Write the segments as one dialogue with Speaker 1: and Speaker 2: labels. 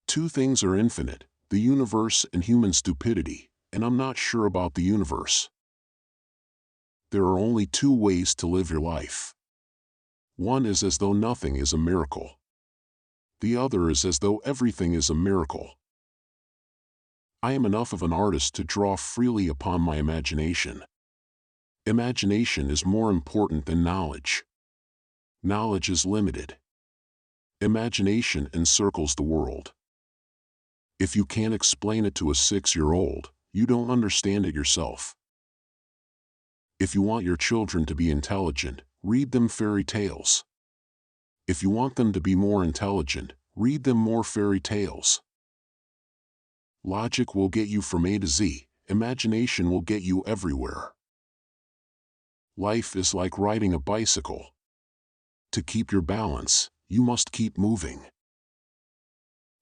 Speaker 1: Two things are infinite, the universe and human stupidity, and I'm not sure about the universe. There are only two ways to live your life. One is as though nothing is a miracle. The other is as though everything is a miracle. I am enough of an artist to draw freely upon my imagination. Imagination is more important than knowledge. Knowledge is limited. Imagination encircles the world. If you can't explain it to a 6-year-old, you don't understand it yourself. If you want your children to be intelligent, read them fairy tales. If you want them to be more intelligent, read them more fairy tales. Logic will get you from A to Z, imagination will get you everywhere. Life is like riding a bicycle. To keep your balance, you must keep moving.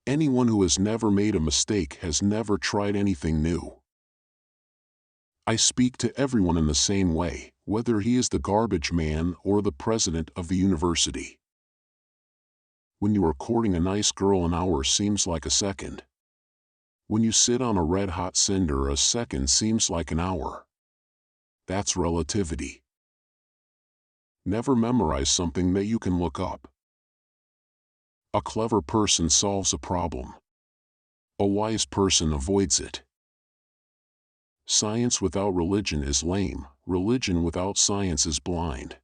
Speaker 1: Anyone who has never made a mistake has never tried anything new. I speak to everyone in the same way, whether he is the garbage man or the president of the university. When you are courting a nice girl, an hour seems like a second. When you sit on a red-hot cinder, a second seems like an hour. That's relativity. Never memorize something that you can look up. A clever person solves a problem. A wise person avoids it. Science without religion is lame, religion without science is blind.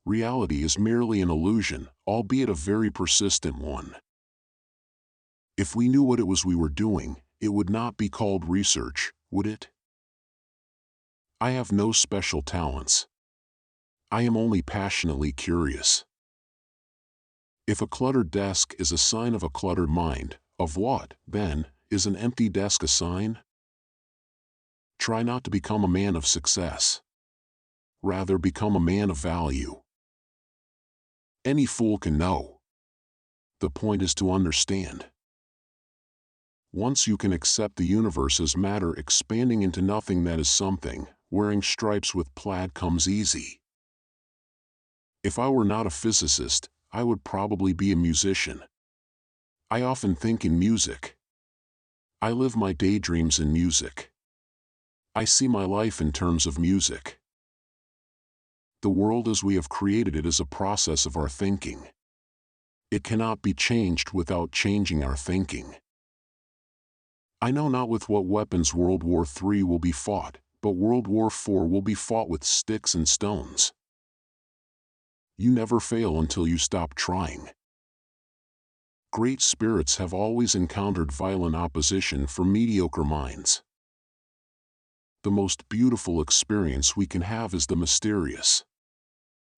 Speaker 1: Reality is merely an illusion, albeit a very persistent one. If we knew what it was we were doing, it would not be called research, would it? I have no special talents. I am only passionately curious. If a cluttered desk is a sign of a cluttered mind, of what, then, is an empty desk a sign? Try not to become a man of success. Rather, become a man of value. Any fool can know. The point is to understand. Once you can accept the universe as matter expanding into nothing that is something, wearing stripes with plaid comes easy. If I were not a physicist, I would probably be a musician. I often think in music. I live my daydreams in music. I see my life in terms of music. The world as we have created it is a process of our thinking. It cannot be changed without changing our thinking. I know not with what weapons World War III will be fought, but World War IV will be fought with sticks and stones. You never fail until you stop trying. Great spirits have always encountered violent opposition from mediocre minds. The most beautiful experience we can have is the mysterious.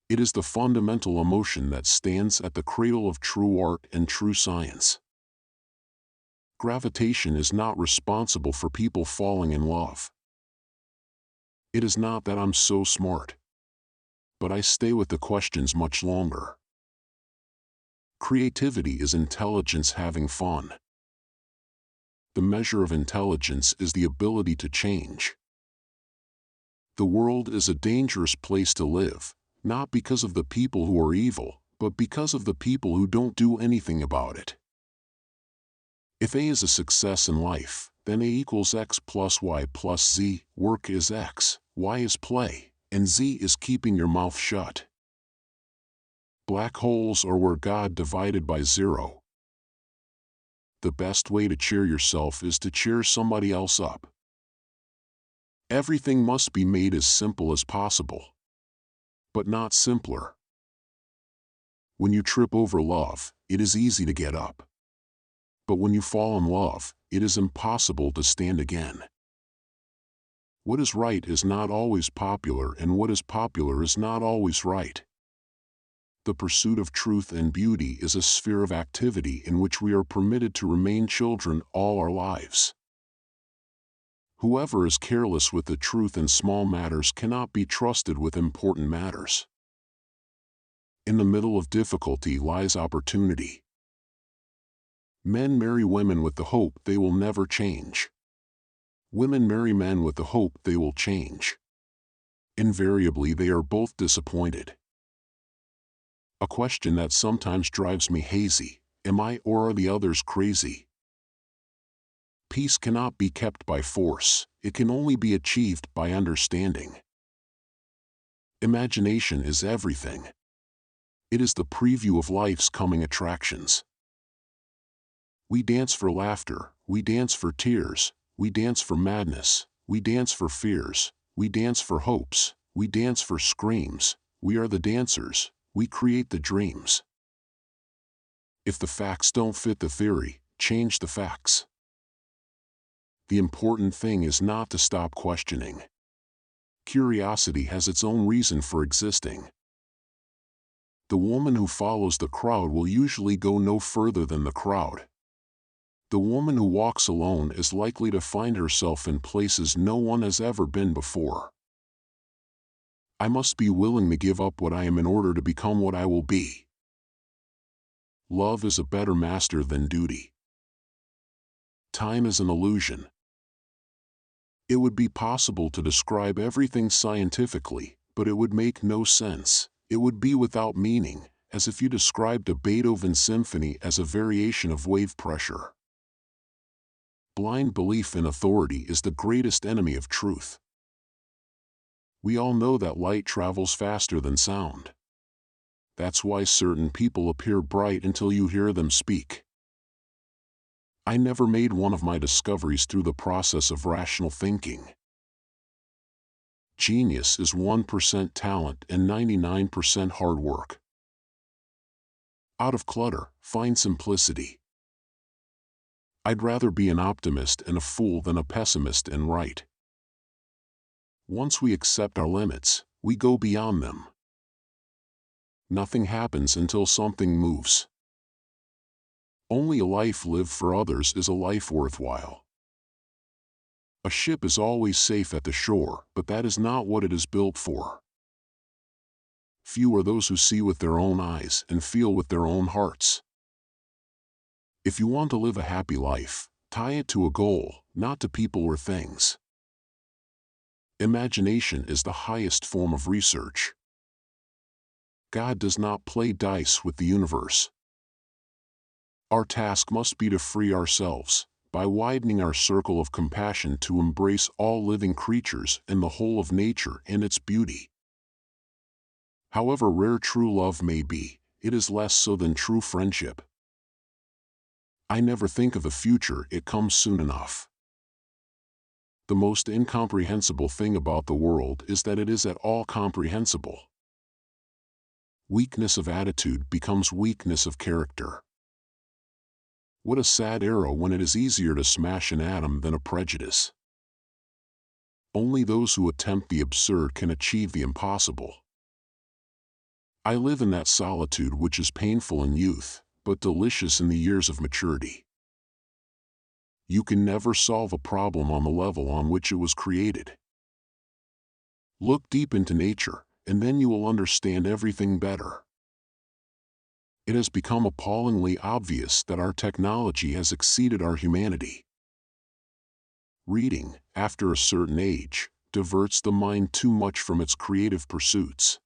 Speaker 1: It is the fundamental emotion that stands at the cradle of true art and true science. Gravitation is not responsible for people falling in love. It is not that I'm so smart. But I stay with the questions much longer. Creativity is intelligence having fun. The measure of intelligence is the ability to change. The world is a dangerous place to live, not because of the people who are evil, but because of the people who don't do anything about it. If A is a success in life, then A equals X plus Y plus Z, work is X, Y is play, and Z is keeping your mouth shut. Black holes are where God divided by zero. The best way to cheer yourself is to cheer somebody else up. Everything must be made as simple as possible, but not simpler. When you trip over love, it is easy to get up. But when you fall in love, it is impossible to stand again. What is right is not always popular, and what is popular is not always right. The pursuit of truth and beauty is a sphere of activity in which we are permitted to remain children all our lives. Whoever is careless with the truth in small matters cannot be trusted with important matters. In the middle of difficulty lies opportunity. Men marry women with the hope they will never change. Women marry men with the hope they will change. Invariably, they are both disappointed. A question that sometimes drives me hazy: Am I or are the others crazy? Peace cannot be kept by force, it can only be achieved by understanding. Imagination is everything. It is the preview of life's coming attractions. We dance for laughter, we dance for tears, we dance for madness, we dance for fears, we dance for hopes, we dance for screams, we are the dancers, we create the dreams. If the facts don't fit the theory, change the facts. The important thing is not to stop questioning. Curiosity has its own reason for existing. The woman who follows the crowd will usually go no further than the crowd. The woman who walks alone is likely to find herself in places no one has ever been before. I must be willing to give up what I am in order to become what I will be. Love is a better master than duty. Time is an illusion. It would be possible to describe everything scientifically, but it would make no sense. It would be without meaning, as if you described a Beethoven symphony as a variation of wave pressure. Blind belief in authority is the greatest enemy of truth. We all know that light travels faster than sound. That's why certain people appear bright until you hear them speak. I never made one of my discoveries through the process of rational thinking. Genius is 1% talent and 99% hard work. Out of clutter, find simplicity. I'd rather be an optimist and a fool than a pessimist and right. Once we accept our limits, we go beyond them. Nothing happens until something moves. Only a life lived for others is a life worthwhile. A ship is always safe at the shore, but that is not what it is built for. Few are those who see with their own eyes and feel with their own hearts. If you want to live a happy life, tie it to a goal, not to people or things. Imagination is the highest form of research. God does not play dice with the universe. Our task must be to free ourselves, by widening our circle of compassion to embrace all living creatures and the whole of nature and its beauty. However rare true love may be, it is less so than true friendship. I never think of the future, it comes soon enough. The most incomprehensible thing about the world is that it is at all comprehensible. Weakness of attitude becomes weakness of character. What a sad arrow when it is easier to smash an atom than a prejudice. Only those who attempt the absurd can achieve the impossible. I live in that solitude which is painful in youth, but delicious in the years of maturity. You can never solve a problem on the level on which it was created. Look deep into nature, and then you will understand everything better. It has become appallingly obvious that our technology has exceeded our humanity. Reading, after a certain age, diverts the mind too much from its creative pursuits.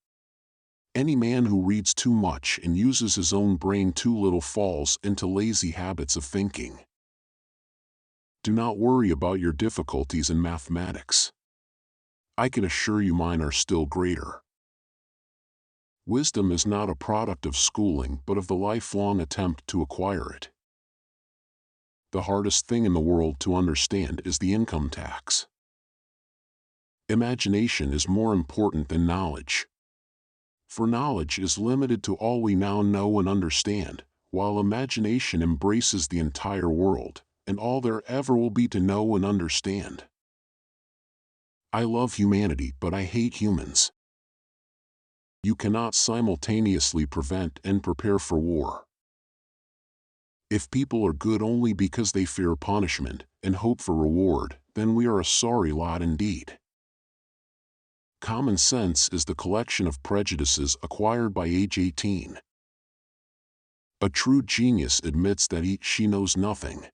Speaker 1: Any man who reads too much and uses his own brain too little falls into lazy habits of thinking. Do not worry about your difficulties in mathematics. I can assure you mine are still greater. Wisdom is not a product of schooling but of the lifelong attempt to acquire it. The hardest thing in the world to understand is the income tax. Imagination is more important than knowledge. For knowledge is limited to all we now know and understand, while imagination embraces the entire world, and all there ever will be to know and understand. I love humanity, but I hate humans. You cannot simultaneously prevent and prepare for war. If people are good only because they fear punishment and hope for reward, then we are a sorry lot indeed. Common sense is the collection of prejudices acquired by age 18. A true genius admits that she knows nothing.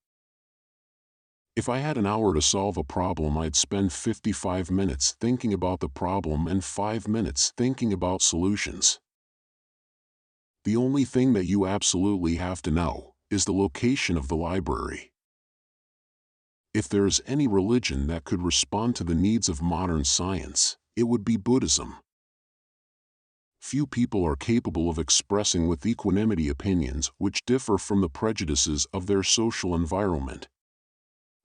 Speaker 1: If I had an hour to solve a problem, I'd spend 55 minutes thinking about the problem and 5 minutes thinking about solutions. The only thing that you absolutely have to know is the location of the library. If there is any religion that could respond to the needs of modern science, it would be Buddhism. Few people are capable of expressing with equanimity opinions which differ from the prejudices of their social environment.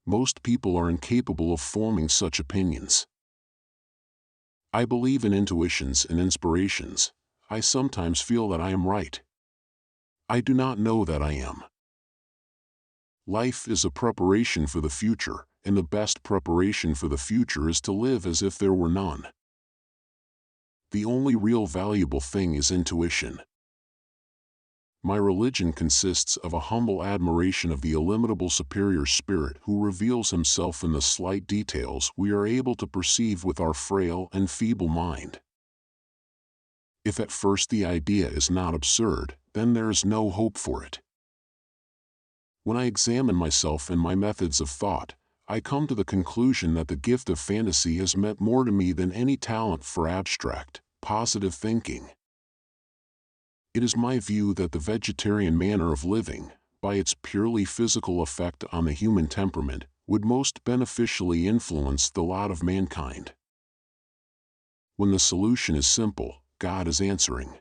Speaker 1: Most people are incapable of forming such opinions. I believe in intuitions and inspirations. I sometimes feel that I am right. I do not know that I am. Life is a preparation for the future, and the best preparation for the future is to live as if there were none. The only real valuable thing is intuition. My religion consists of a humble admiration of the illimitable superior spirit who reveals himself in the slight details we are able to perceive with our frail and feeble mind. If at first the idea is not absurd, then there is no hope for it. When I examine myself and my methods of thought, I come to the conclusion that the gift of fantasy has meant more to me than any talent for abstract, positive thinking. It is my view that the vegetarian manner of living, by its purely physical effect on the human temperament, would most beneficially influence the lot of mankind. When the solution is simple, God is answering.